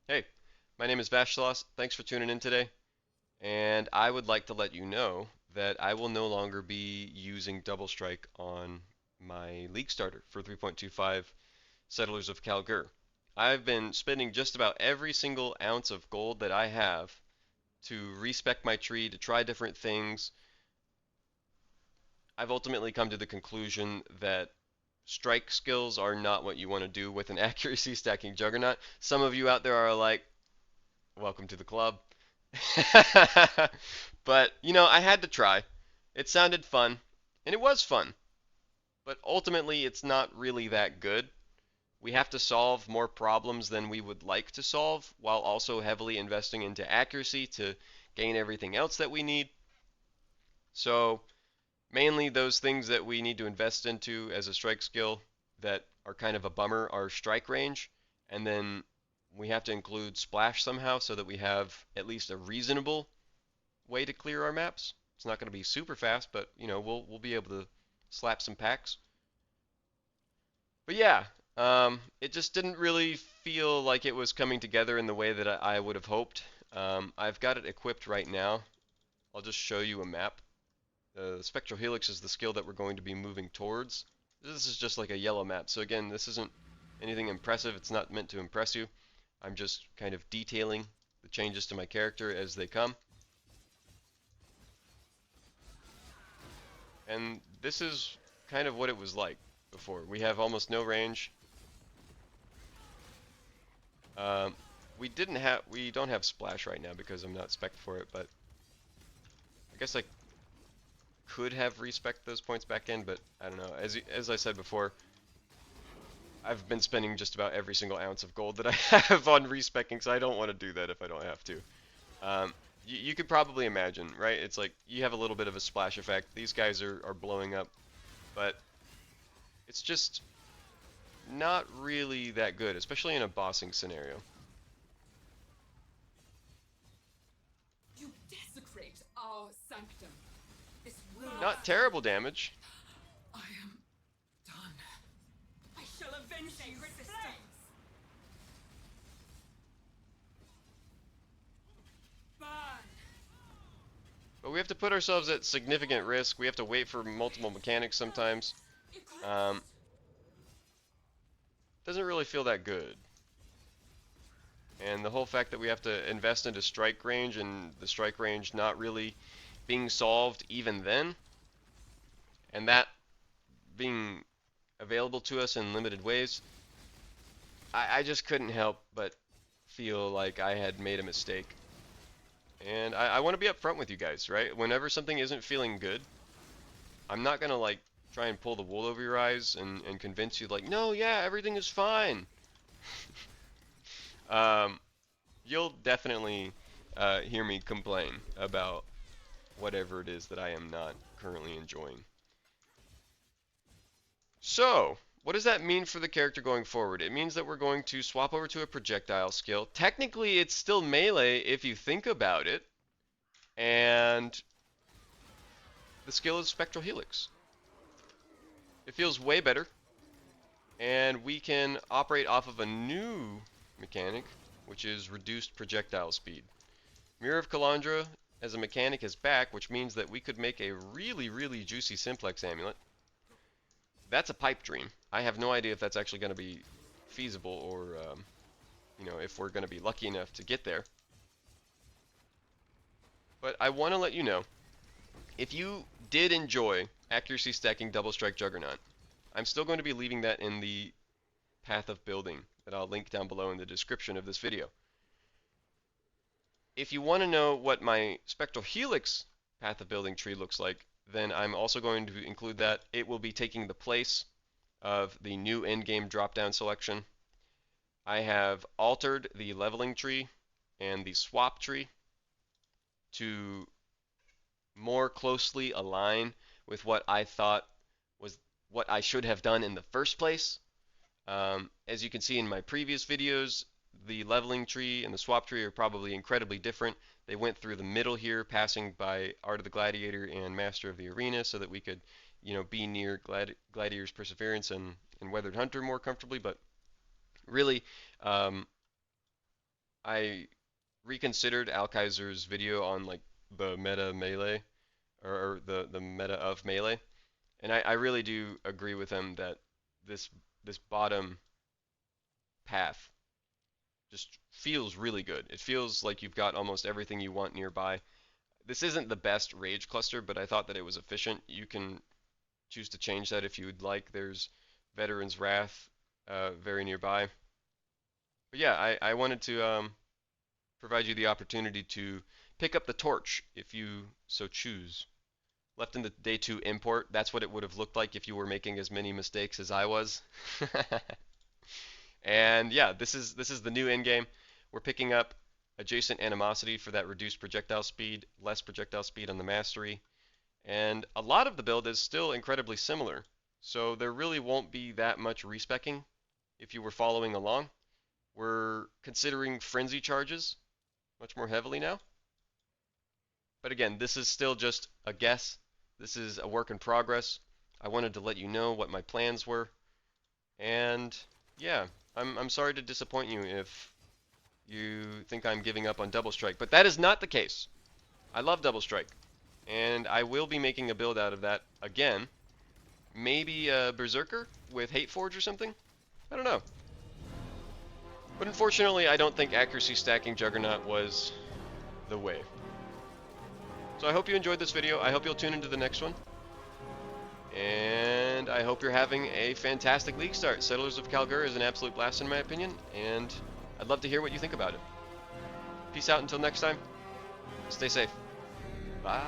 Hey, my name is Vashtalos. Thanks for tuning in today. And I would like to let you know that I will no longer be using Double Strike on my League starter for 3.25 Settlers of Kalgur. I've been spending just about every single ounce of gold that I have to respec my tree, to try different things. I've ultimately come to the conclusion that strike skills are not what you want to do with an accuracy stacking Juggernaut. Some of you out there are like, welcome to the club. But, I had to try. It sounded fun, and it was fun. But ultimately, it's not really that good. We have to solve more problems than we would like to solve, while also heavily investing into accuracy to gain everything else that we need. So, mainly those things that we need to invest into as a strike skill that are kind of a bummer are strike range, and then we have to include splash somehow so that we have at least a reasonable way to clear our maps. It's not going to be super fast, but we'll be able to slap some packs. But yeah, it just didn't really feel like it was coming together in the way that I would have hoped. I've got it equipped right now. I'll just show you a map. The Spectral Helix is the skill that we're going to be moving towards. This is just like a yellow map. So again, this isn't anything impressive. It's not meant to impress you. I'm just kind of detailing the changes to my character as they come. And this is kind of what it was like before. We have almost no range. Um, we don't have splash right now because I'm not spec for it, but I guess I could have respec those points back in, but I don't know. As I said before, I've been spending just about every single ounce of gold that I have on respecking, so I don't want to do that if I don't have to. You could probably imagine, right? It's like you have a little bit of a splash effect. These guys are blowing up, but it's just not really that good, especially in a bossing scenario. You desecrate our sanctum. This will not Not stand. terrible damage. I am done. I shall avenge you, resistance. Burn. But we have to put ourselves at significant risk. We have to wait for multiple mechanics sometimes. Eclipse. Um, doesn't really feel that good. And the whole fact that we have to invest into strike range and the strike range not really being solved even then, and that being available to us in limited ways, I just couldn't help but feel like I had made a mistake. And I want to be upfront with you guys, right? Whenever something isn't feeling good, I'm not gonna like try and pull the wool over your eyes and convince you like, no, yeah, everything is fine. um, you'll definitely hear me complain about whatever it is that I am not currently enjoying. So, what does that mean for the character going forward? It means that we're going to swap over to a projectile skill. Technically, it's still melee if you think about it, and the skill is Spectral Helix. It feels way better, and we can operate off of a new mechanic, which is reduced projectile speed. Mirror of Kalandra as a mechanic is back, which means that we could make a really, really juicy Simplex amulet. That's a pipe dream. I have no idea if that's actually going to be feasible or, if we're going to be lucky enough to get there. But I want to let you know, if you did enjoy accuracy stacking double strike Juggernaut, I'm still going to be leaving that in the path of building that I'll link down below in the description of this video. If you want to know what my Spectral Helix path of building tree looks like, then I'm also going to include that. It will be taking the place of the new endgame drop-down selection. I have altered the leveling tree and the swap tree to more closely align with what I thought was what I should have done in the first place. As you can see in my previous videos, the leveling tree and the swap tree are probably incredibly different. They went through the middle here, passing by Art of the Gladiator and Master of the Arena so that we could, be near Gladiator's Perseverance and Weathered Hunter more comfortably. But really, um, I reconsidered Alkaiser's video on like the meta melee or the meta of melee, and I really do agree with him that this this bottom path just feels really good. It feels like you've got almost everything you want nearby. This isn't the best rage cluster, but I thought that it was efficient. You can choose to change that if you would like. There's Veteran's Wrath very nearby. But yeah, I wanted to provide you the opportunity to pick up the torch if you so choose. Left in the day 2 import, that's what it would have looked like if you were making as many mistakes as I was. And yeah, this is the new end game. We're picking up adjacent animosity for that reduced projectile speed, less projectile speed on the mastery, and a lot of the build is still incredibly similar. So there really won't be that much respecking if you were following along. We're considering frenzy charges much more heavily now. But again, this is still just a guess. This is a work in progress. I wanted to let you know what my plans were. And yeah, I'm sorry to disappoint you if you think I'm giving up on Double Strike, but that is not the case. I love Double Strike, and I will be making a build out of that again. Maybe a Berserker with Hate Forge or something? I don't know. But unfortunately, I don't think accuracy stacking Juggernaut was the way. So I hope you enjoyed this video. I hope you'll tune into the next one. And I hope you're having a fantastic league start. Settlers of Kalgur is an absolute blast in my opinion, and I'd love to hear what you think about it. Peace out until next time. Stay safe. Bye.